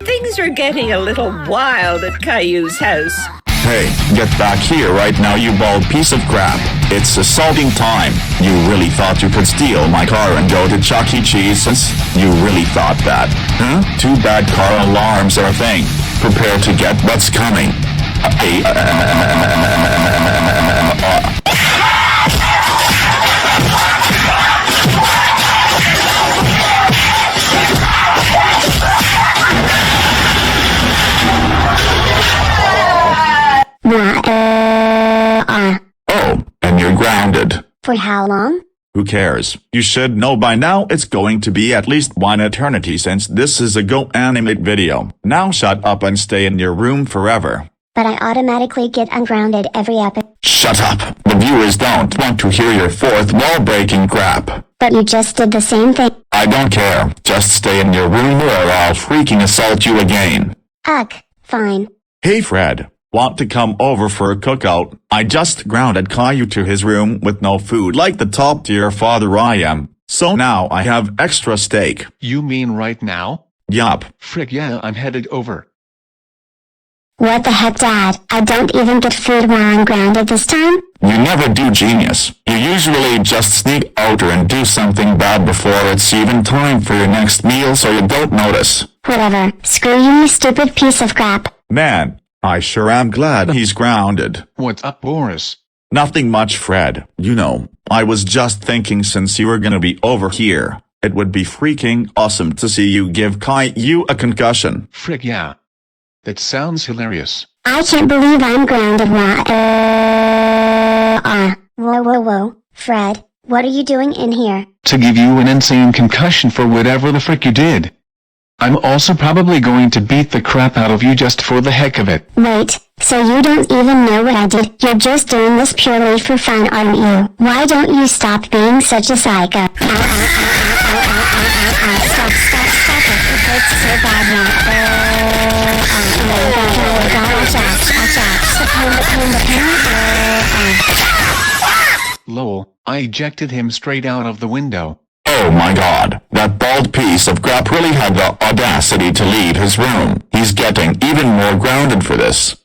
Things are getting a little wild at Caillou's house. Hey, get back here right now, you bald piece of crap. It's assaulting time. You really thought you could steal my car and go to Chuck E. Cheese's? You really thought that? Huh? Too bad car alarms are a thing. Prepare to get what's coming. Oh, and you're grounded. For how long? Who cares? You should know by now it's going to be at least one eternity since this is a Go Animate video. Now shut up and stay in your room forever. But I automatically get ungrounded every episode. Shut up! The viewers don't want to hear your fourth wall-breaking crap. But you just did the same thing. I don't care. Just stay in your room or I'll freaking assault you again. Ugh, fine. Hey Fred. Want to come over for a cookout? I just grounded Caillou to his room with no food like the top-tier father I am. So now I have extra steak. You mean right now? Yup. Frick yeah, I'm headed over. What the heck, Dad? I don't even get food while I'm grounded this time? You never do, genius. You usually just sneak out and do something bad before it's even time for your next meal so you don't notice. Whatever. Screw you, you stupid piece of crap. Man, I sure am glad he's grounded. What's up, Boris? Nothing much, Fred. You know, I was just thinking since you were gonna be over here, it would be freaking awesome to see you give Caillou a concussion. Frick yeah. That sounds hilarious. I can't believe I'm grounded. Whoa. Fred, what are you doing in here? To give you an insane concussion for whatever the frick you did. I'm also probably going to beat the crap out of you just for the heck of it. Wait, so you don't even know what I did? You're just doing this purely for fun, aren't you? Why don't you stop being such a psycho? Stop it. It hurts so bad now. Lol, I ejected him straight out of the window. Oh my god, that bald piece of crap really had the audacity to leave his room. He's getting even more grounded for this.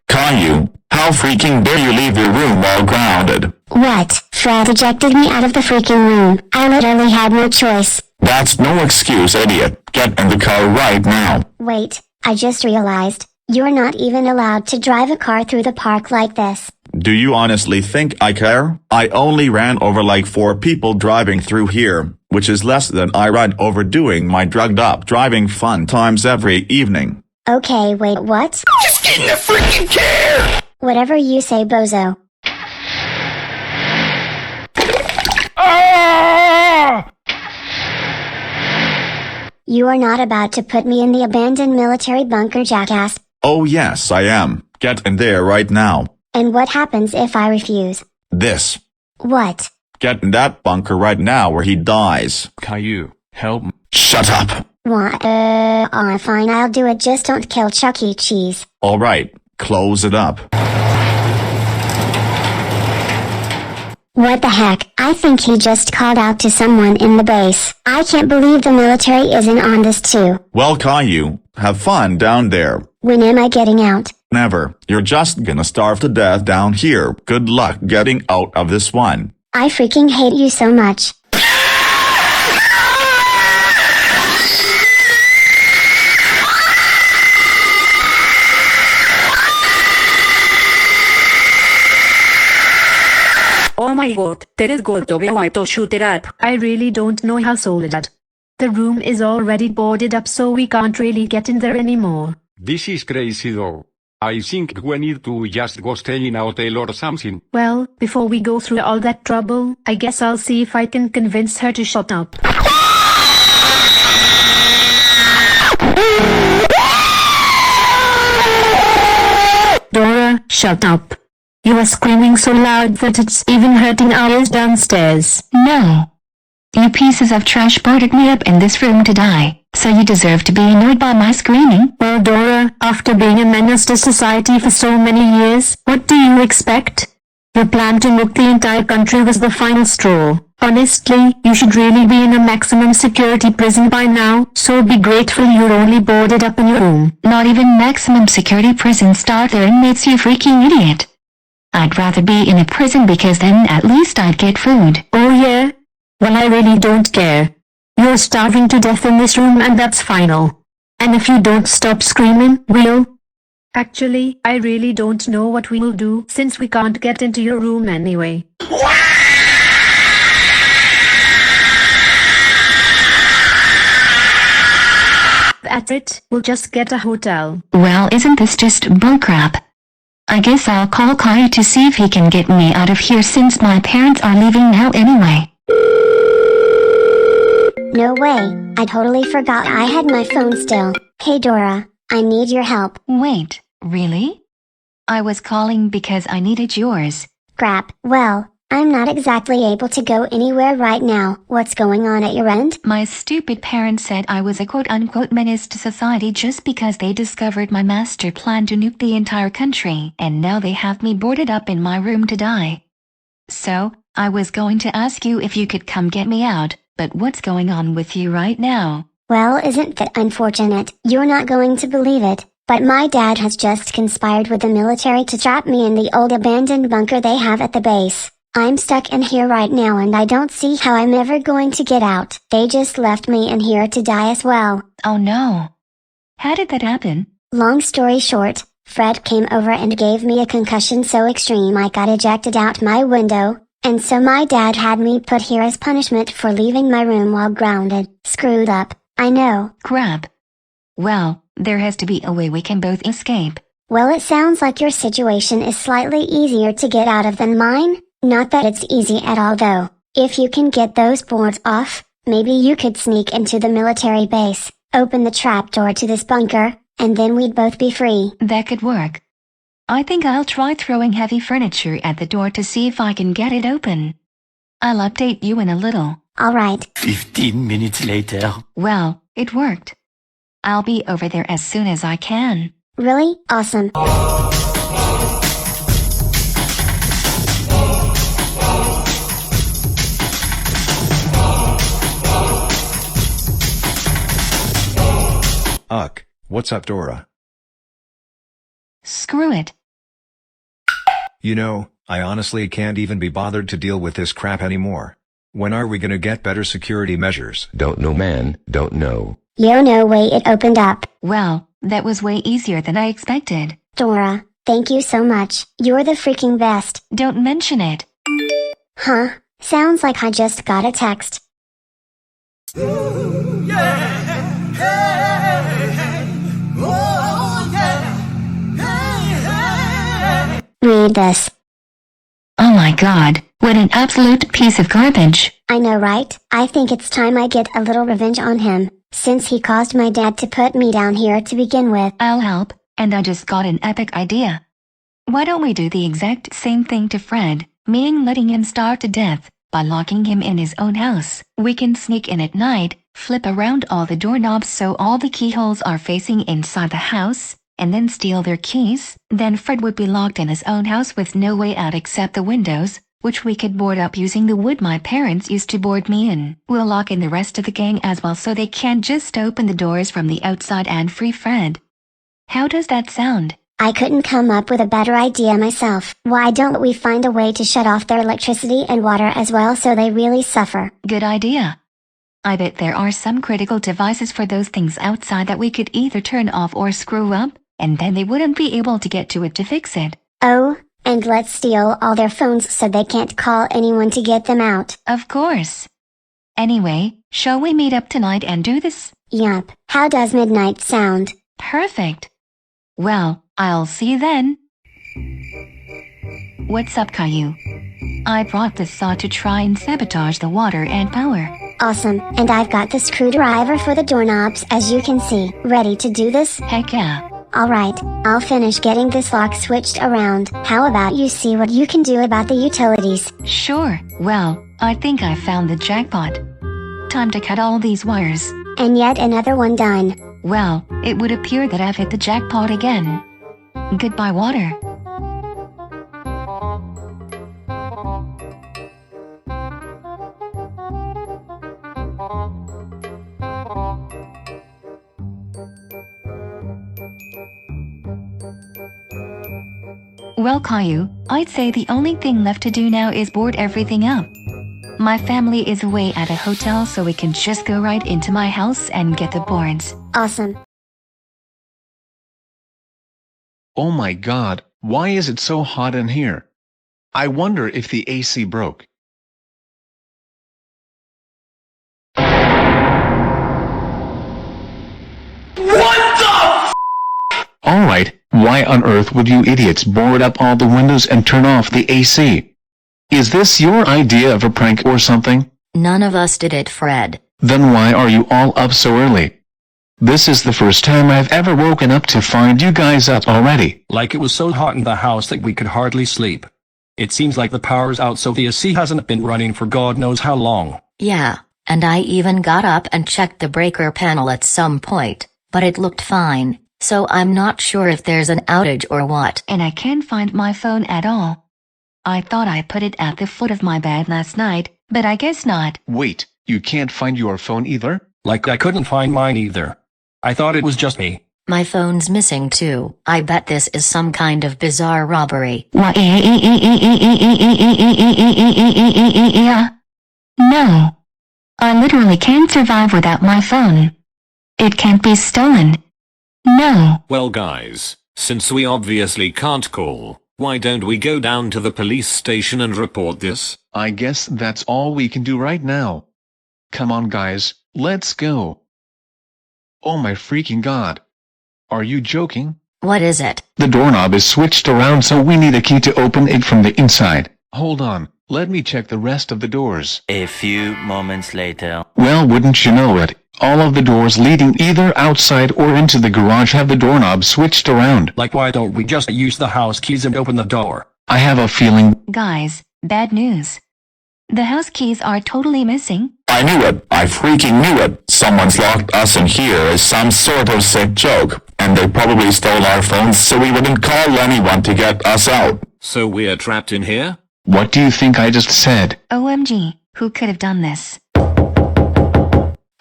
Caillou, how freaking dare you leave your room while grounded? What? Fred ejected me out of the freaking room. I literally had no choice. That's no excuse, idiot. Get in the car right now. Wait, I just realized. You're not even allowed to drive a car through the park like this. Do you honestly think I care? I only ran over like 4 people driving through here, which is less than I run over doing my drugged up driving fun times every evening. Okay, wait, what? Just get in the freaking car! Whatever you say, bozo. Ah! You are not about to put me in the abandoned military bunker, jackass. Oh yes, I am. Get in there right now. And what happens if I refuse? This. What? Get in that bunker right now where he dies. Caillou, help me. Shut up. What? Fine, I'll do it, just don't kill Chuck E. Cheese. Alright, close it up. What the heck? I think he just called out to someone in the base. I can't believe the military isn't on this too. Well, Caillou, have fun down there. When am I getting out? Never. You're just gonna starve to death down here. Good luck getting out of this one. I freaking hate you so much. Oh my god, there is going to be a way to shoot it up. I really don't know how Soledad. The room is already boarded up, so we can't really get in there anymore. This is crazy though. I think we need to just go stay in a hotel or something. Well, before we go through all that trouble, I guess I'll see if I can convince her to shut up. Dora, shut up. You are screaming so loud that it's even hurting our ears downstairs. No. You pieces of trash boarded me up in this room to die, so you deserve to be annoyed by my screaming. Well, Dora, after being a menace to society for so many years, what do you expect? Your plan to nuke the entire country was the final straw. Honestly, you should really be in a maximum security prison by now, so be grateful you're only boarded up in your room. Not even maximum security prisons start their inmates, you freaking idiot. I'd rather be in a prison because then at least I'd get food. Oh yeah? Well, I really don't care. You're starving to death in this room and that's final. And if you don't stop screaming, we'll... Actually, I really don't know what we'll do since we can't get into your room anyway. That's it, we'll just get a hotel. Well, isn't this just bullcrap? I guess I'll call Caillou to see if he can get me out of here since my parents are leaving now anyway. No way, I totally forgot I had my phone still. Hey Dora, I need your help. Wait, really? I was calling because I needed yours. Crap, well, I'm not exactly able to go anywhere right now. What's going on at your end? My stupid parents said I was a quote-unquote menace to society just because they discovered my master plan to nuke the entire country, and now they have me boarded up in my room to die. So, I was going to ask you if you could come get me out, but what's going on with you right now? Well, isn't that unfortunate? You're not going to believe it, but my dad has just conspired with the military to trap me in the old abandoned bunker they have at the base. I'm stuck in here right now and I don't see how I'm ever going to get out. They just left me in here to die as well. Oh no. How did that happen? Long story short, Fred came over and gave me a concussion so extreme I got ejected out my window, and so my dad had me put here as punishment for leaving my room while grounded. Screwed up, I know. Crap. Well, there has to be a way we can both escape. Well, it sounds like your situation is slightly easier to get out of than mine. Not that it's easy at all though. If you can get those boards off, maybe you could sneak into the military base, open the trapdoor to this bunker, and then we'd both be free. That could work. I think I'll try throwing heavy furniture at the door to see if I can get it open. I'll update you in a little. Alright. 15 minutes later. Well, it worked. I'll be over there as soon as I can. Really? Awesome. What's up, Dora? Screw it. You know, I honestly can't even be bothered to deal with this crap anymore. When are we gonna get better security measures? Don't know, man, don't know. Yo, no way it opened up. Well, that was way easier than I expected. Dora, thank you so much. You're the freaking best. Don't mention it. Huh? Sounds like I just got a text. Read this. Oh my god, what an absolute piece of garbage. I know, right? I think it's time I get a little revenge on him, since he caused my dad to put me down here to begin with. I'll help, and I just got an epic idea. Why don't we do the exact same thing to Fred, meaning letting him starve to death, by locking him in his own house. We can sneak in at night, flip around all the doorknobs so all the keyholes are facing inside the house, and then steal their keys. Then Fred would be locked in his own house with no way out except the windows, which we could board up using the wood my parents used to board me in. We'll lock in the rest of the gang as well so they can't just open the doors from the outside and free Fred. How does that sound? I couldn't come up with a better idea myself. Why don't we find a way to shut off their electricity and water as well so they really suffer? Good idea. I bet there are some critical devices for those things outside that we could either turn off or screw up, and then they wouldn't be able to get to it to fix it. Oh, and let's steal all their phones so they can't call anyone to get them out. Of course. Anyway, shall we meet up tonight and do this? Yup. How does midnight sound? Perfect. Well, I'll see you then. What's up, Caillou? I brought this saw to try and sabotage the water and power. Awesome, and I've got the screwdriver for the doorknobs as you can see. Ready to do this? Heck yeah. Alright, I'll finish getting this lock switched around. How about you see what you can do about the utilities? Sure. Well, I think I found the jackpot. Time to cut all these wires. And yet another one done. Well, it would appear that I've hit the jackpot again. Goodbye, water. Well, Caillou, I'd say the only thing left to do now is board everything up. My family is away at a hotel, so we can just go right into my house and get the boards. Awesome. Oh my god, why is it so hot in here? I wonder if the AC broke. Alright, why on earth would you idiots board up all the windows and turn off the AC? Is this your idea of a prank or something? None of us did it, Fred. Then why are you all up so early? This is the first time I've ever woken up to find you guys up already. Like it was so hot in the house that we could hardly sleep. It seems like the power's out, so the AC hasn't been running for God knows how long. Yeah, and I even got up and checked the breaker panel at some point, but it looked fine, so I'm not sure if there's an outage or what. And I can't find my phone at all. I thought I put it at the foot of my bed last night, but I guess not. Wait, you can't find your phone either? Like I couldn't find mine either. I thought it was just me. My phone's missing too. I bet this is some kind of bizarre robbery. No. I literally can't survive without my phone. It can't be stolen. No. Well guys, since we obviously can't call, why don't we go down to the police station and report this? I guess that's all we can do right now. Come on guys, let's go. Oh my freaking god. Are you joking? What is it? The doorknob is switched around, so we need a key to open it from the inside. Hold on, let me check the rest of the doors. A few moments later. Well, wouldn't you know it, all of the doors leading either outside or into the garage have the doorknob switched around. Like why don't we just use the house keys and open the door? I have a feeling... Guys, bad news. The house keys are totally missing. I knew it. I freaking knew it. Someone's locked us in here as some sort of sick joke, and they probably stole our phones so we wouldn't call anyone to get us out. So we're trapped in here? What do you think I just said? OMG, who could have done this?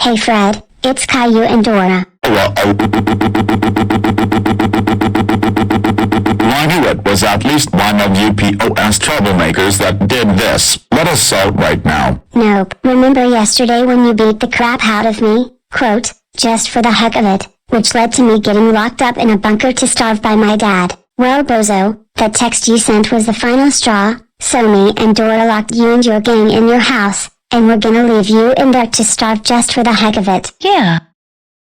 Hey Fred, it's Caillou and Dora. Well, I knew it was at least one of you POS troublemakers that did this. Let us out right now. Nope. Remember yesterday when you beat the crap out of me? Quote, just for the heck of it, which led to me getting locked up in a bunker to starve by my dad. Well, bozo, that text you sent was the final straw, so me and Dora locked you and your gang in your house, and we're gonna leave you in there to starve just for the heck of it. Yeah.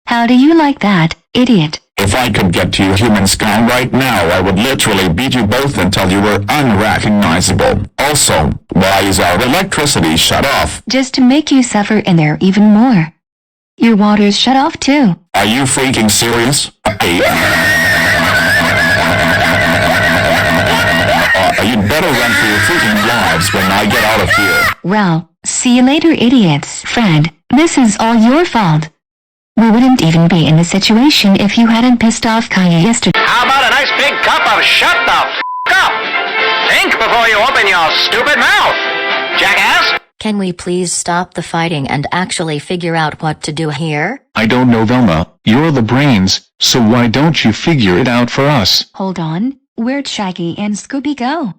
How do you like that, idiot? If I could get to you human scum right now, I would literally beat you both until you were unrecognizable. Also, why is our electricity shut off? Just to make you suffer in there even more. Your water's shut off too. Are you freaking serious? You'd better run for your freaking lives when I get out of here. Well, see you later, idiots. Fred, this is all your fault. We wouldn't even be in this situation if you hadn't pissed off Caillou yesterday. How about a nice big cup of shut the f*** up? Think before you open your stupid mouth, jackass! Can we please stop the fighting and actually figure out what to do here? I don't know, Velma. You're the brains, so why don't you figure it out for us? Hold on, where'd Shaggy and Scooby go?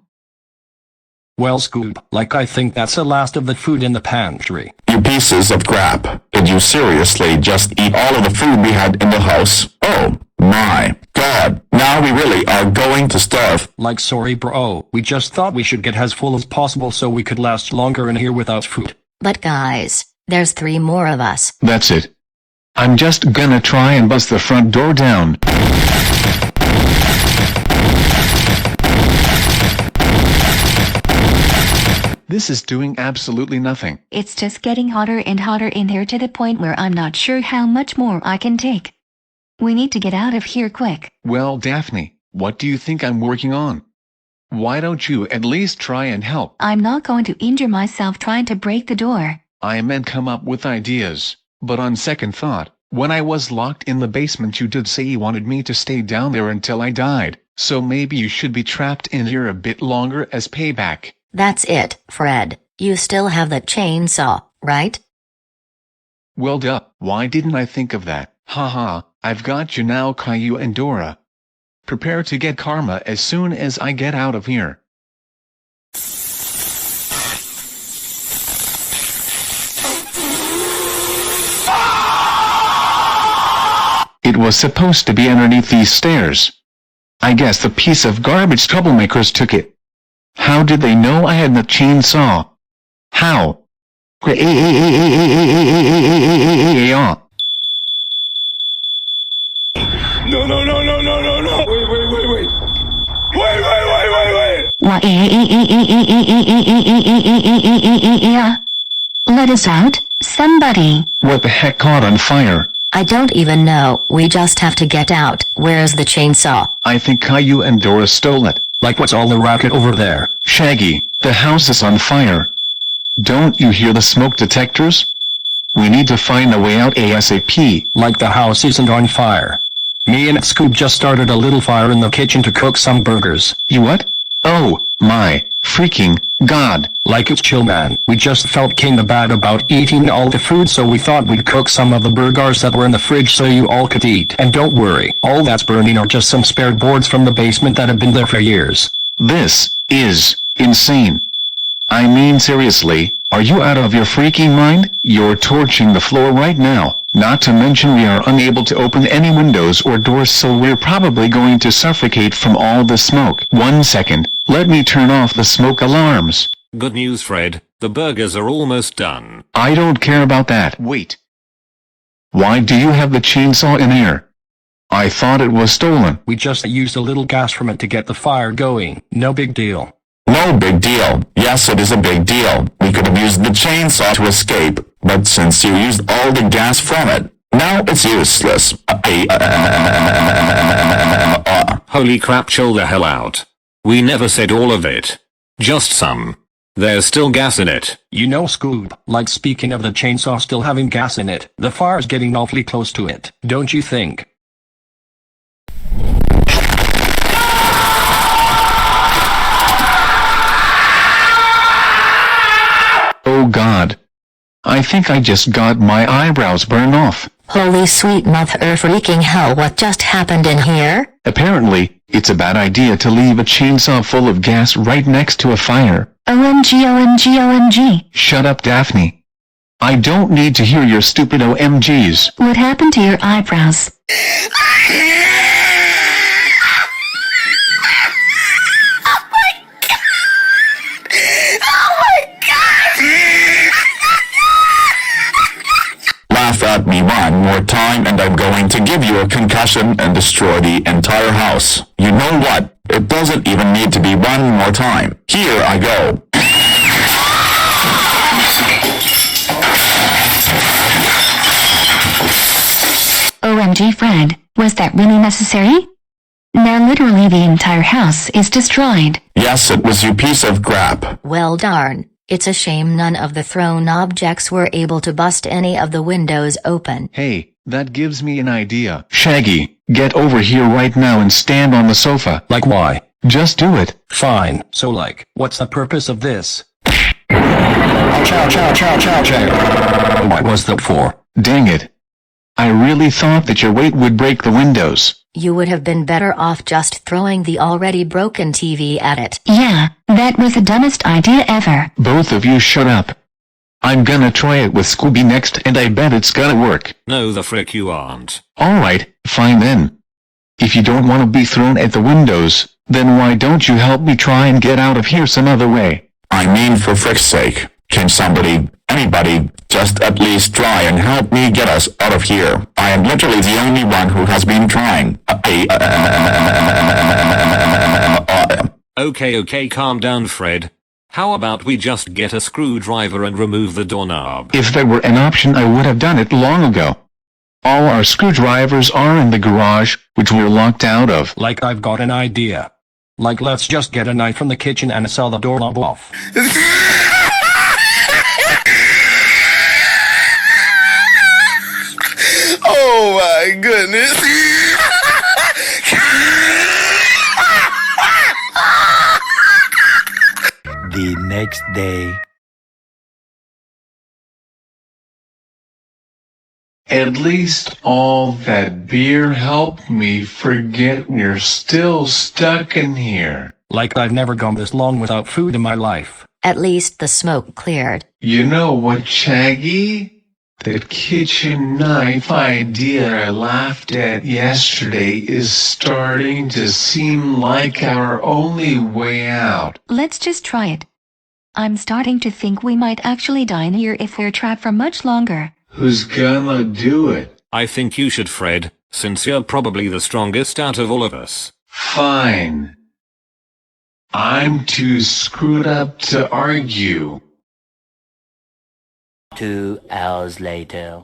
Well, Scoob, like I think that's the last of the food in the pantry. You pieces of crap. Did you seriously just eat all of the food we had in the house? Oh, my God. Now we really are going to starve. Like sorry bro, we just thought we should get as full as possible so we could last longer in here without food. But guys, there's 3 more of us. That's it. I'm just gonna try and bust the front door down. This is doing absolutely nothing. It's just getting hotter and hotter in here to the point where I'm not sure how much more I can take. We need to get out of here quick. Well, Daphne, what do you think I'm working on? Why don't you at least try and help? I'm not going to injure myself trying to break the door. I meant come up with ideas, but on second thought, when I was locked in the basement you did say you wanted me to stay down there until I died, so maybe you should be trapped in here a bit longer as payback. That's it, Fred. You still have the chainsaw, right? Well duh, why didn't I think of that? Haha, I've got you now, Caillou and Dora. Prepare to get karma as soon as I get out of here. It was supposed to be underneath these stairs. I guess the piece of garbage troublemakers took it. How did they know I had the chainsaw? How? No, no, no, no, no, no, no! Wait, wait, wait, wait! Wait, wait, wait, wait, wait! Let us out, somebody. What the heck caught on fire? I don't even know, we just have to get out. Where's the chainsaw? I think Caillou and Dora stole it. Like what's all the racket over there? Shaggy, the house is on fire. Don't you hear the smoke detectors? We need to find a way out ASAP. Like the house isn't on fire. Me and Scoob just started a little fire in the kitchen to cook some burgers. You what? Oh, my freaking God. Like it's chill, man. We just felt kinda bad about eating all the food, so we thought we'd cook some of the burgers that were in the fridge so you all could eat. And don't worry, all that's burning are just some spare boards from the basement that have been there for years. This is insane. I mean seriously, are you out of your freaking mind? You're torching the floor right now. Not to mention we are unable to open any windows or doors, so we're probably going to suffocate from all the smoke. 1 second, let me turn off the smoke alarms. Good news, Fred. The burgers are almost done. I don't care about that. Wait. Why do you have the chainsaw in here? I thought it was stolen. We just used a little gas from it to get the fire going. No big deal. No big deal. Yes, it is a big deal. We could have used the chainsaw to escape, but since you used all the gas from it, now it's useless. Holy crap, chill the hell out. We never said all of it. Just some. There's still gas in it. You know, Scoob, like speaking of the chainsaw still having gas in it, the fire's getting awfully close to it, don't you think? Oh God. I think I just got my eyebrows burned off. Holy sweet mother freaking hell, what just happened in here? Apparently, it's a bad idea to leave a chainsaw full of gas right next to a fire. OMG, OMG, OMG. Shut up, Daphne. I don't need to hear your stupid OMGs. What happened to your eyebrows? Laugh at me one more time and I'm going to give you a concussion and destroy the entire house. You know what? It doesn't even need to be one more time. Here I go. OMG, Fred, was that really necessary? Now literally the entire house is destroyed. Yes, it was, you piece of crap. Well darn, it's a shame none of the thrown objects were able to bust any of the windows open. Hey, that gives me an idea. Shaggy, get over here right now and stand on the sofa. Like why? Just do it. Fine, so like, what's the purpose of this? Chow, chow, chow, chow, chow. What was that for? Dang it. I really thought that your weight would break the windows. You would have been better off just throwing the already broken TV at it. Yeah, that was the dumbest idea ever. Both of you shut up. I'm gonna try it with Scooby next and I bet it's gonna work. No the frick you aren't. Alright, fine then. If you don't want to be thrown at the windows, then why don't you help me try and get out of here some other way? I mean, for frick's sake, can somebody, anybody, just at least try and help me get us out of here? I am literally the only one who has been trying. Okay, calm down, Fred. How about we just get a screwdriver and remove the doorknob? If there were an option, I would have done it long ago. All our screwdrivers are in the garage, which we're locked out of. Like I've got an idea. Like let's just get a knife from the kitchen and saw the doorknob off. Oh my goodness. The next day. At least all that beer helped me forget we're still stuck in here. Like I've never gone this long without food in my life. At least the smoke cleared. You know what, Shaggy? That kitchen knife idea I laughed at yesterday is starting to seem like our only way out. Let's just try it. I'm starting to think we might actually die in here if we're trapped for much longer. Who's gonna do it? I think you should, Fred, since you're probably the strongest out of all of us. Fine. I'm too screwed up to argue. 2 hours later.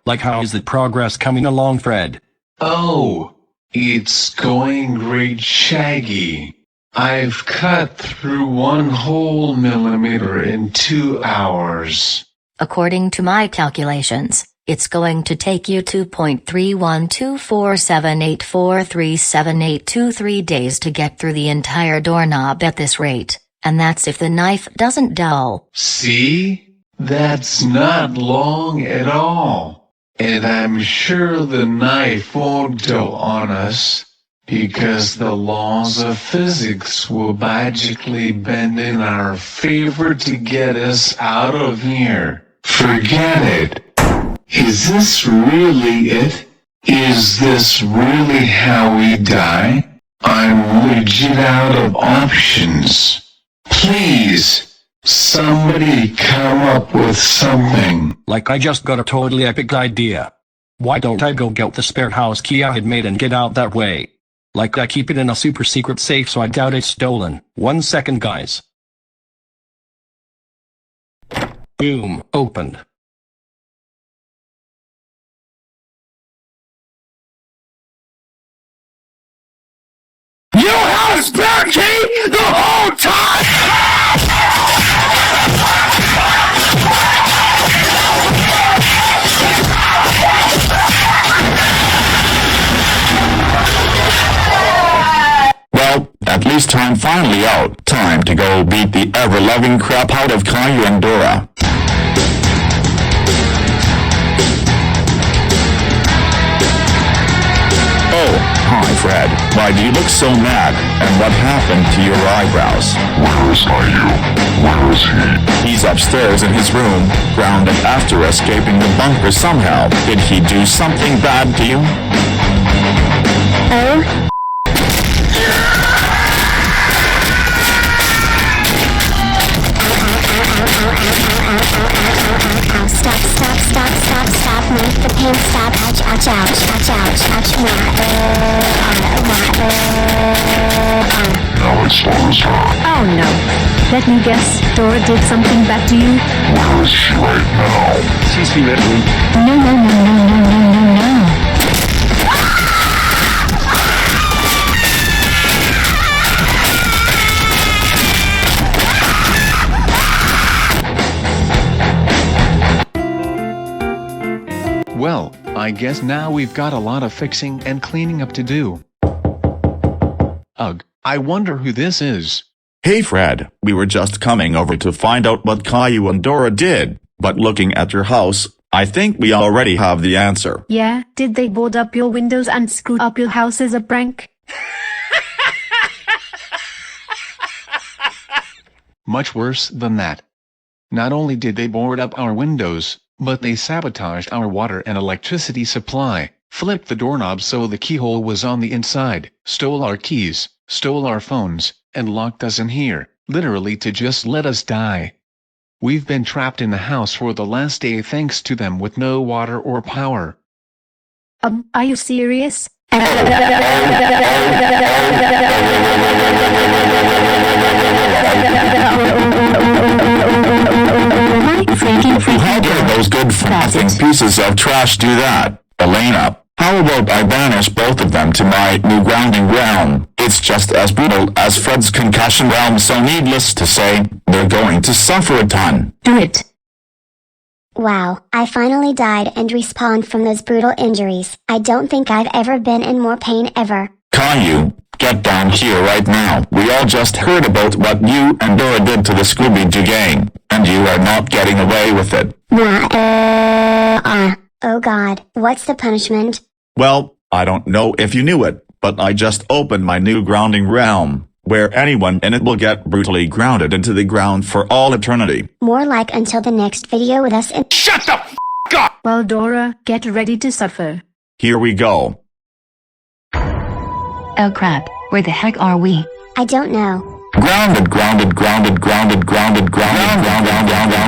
Like how is the progress coming along, Fred? Oh, it's going great, Shaggy. I've cut through 1 whole millimeter in 2 hours. According to my calculations, it's going to take you 2.3124784378323 days to get through the entire doorknob at this rate, and that's if the knife doesn't dull. See? That's not long at all. And I'm sure the knife won't dull on us, because the laws of physics will magically bend in our favor to get us out of here. Forget it. Is this really it? Is this really how we die? I'm legit out of options. Please, somebody come up with something. Like I just got a totally epic idea. Why don't I go get the spare house key I had made and get out that way? Like I keep it in a super secret safe so I doubt it's stolen. 1 second, guys. Boom, opened. You had a spare key the whole time! Well, at least I'm finally out. Time to go beat the ever-loving crap out of Caillou and Dora. Oh, hi Fred. Why do you look so mad? And what happened to your eyebrows? Where is Caillou? Where is he? He's upstairs in his room, grounded after escaping the bunker somehow. Did he do something bad to you? Oh? Stop, make the pain stop, ouch, Now it's Dora's turn. Oh no. Let me guess, Dora did something bad to you? Where is she right now? She's here at me. No. Well, I guess now we've got a lot of fixing and cleaning up to do. Ugh, I wonder who this is. Hey Fred, we were just coming over to find out what Caillou and Dora did, but looking at your house, I think we already have the answer. Yeah, did they board up your windows and screw up your house as a prank? Much worse than that. Not only did they board up our windows, but they sabotaged our water and electricity supply, flipped the doorknob so the keyhole was on the inside, stole our keys, stole our phones, and locked us in here, literally to just let us die. We've been trapped in the house for the last day thanks to them with no water or power. Are you serious? How dare those good for-nothing pieces of trash do that? Elena, how about I banish both of them to my new grounding realm? It's just as brutal as Fred's concussion realm, so needless to say, they're going to suffer a ton. Do it. Wow, I finally died and respawned from those brutal injuries. I don't think I've ever been in more pain ever. Caillou, Get down here right now. We all just heard about what you and Dora did to the Scooby-Doo gang, and you are not getting away with it. Oh God, what's the punishment? Well, I don't know if you knew it, but I just opened my new grounding realm, where anyone in it will get brutally grounded into the ground for all eternity. More like until the next video with us and— Shut the f*** up! Well, Dora, get ready to suffer. Here we go. Oh crap, where the heck are we? I don't know. Grounded, grounded, grounded, grounded, grounded, grounded, grounded, grounded, grounded.